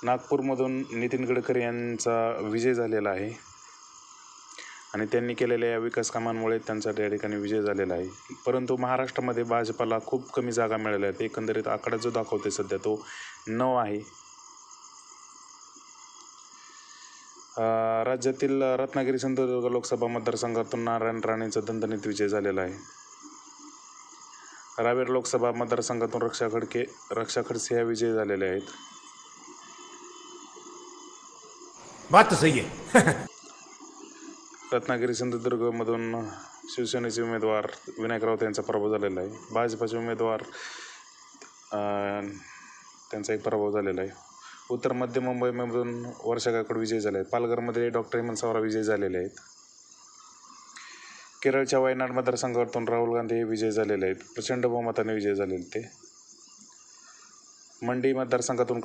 नागपूरमधून नितीन गडकरी यांचा विजय झालेला आहे आणि त्यांनी केलेल्या या विकास कामांमुळे त्यांचा त्या ठिकाणी विजय झालेला आहे. परंतु महाराष्ट्रामध्ये भाजपाला खूप कमी जागा मिळाल्या आहेत. एकंदरीत आकडा जो दाखवते सध्या तो 9 आहे. राज्यातील रत्नागिरी सिंधुदुर्ग लोकसभा मतदारसंघातून नारायण राणेंचा दणदणीत विजय झालेला आहे. रावेर लोकसभा मतदारसंघातून रक्षा खडसे या विजयी झालेले आहेत. बात तो सही है. रत्नागिरी सिंधुदुर्गमधून शिवसेनेचे उमेदवार विनायक राऊत यांचा पराभव झालेला आहे. भाजपाचे उमेदवार त्यांचा एक पराभव झालेला आहे. उत्तर मध्य मुंबईमधून वर्षा गायकवाड विजयी झाले आहेत. पालघरमध्ये डॉक्टर हेमंत सावरा विजयी झालेले आहेत. केरळच्या वायनाड मतदारसंघातून राहुल गांधी हे विजयी झालेले आहेत. प्रचंड बहुमताने विजय झालेले ते. मंडी मतदारसंघातून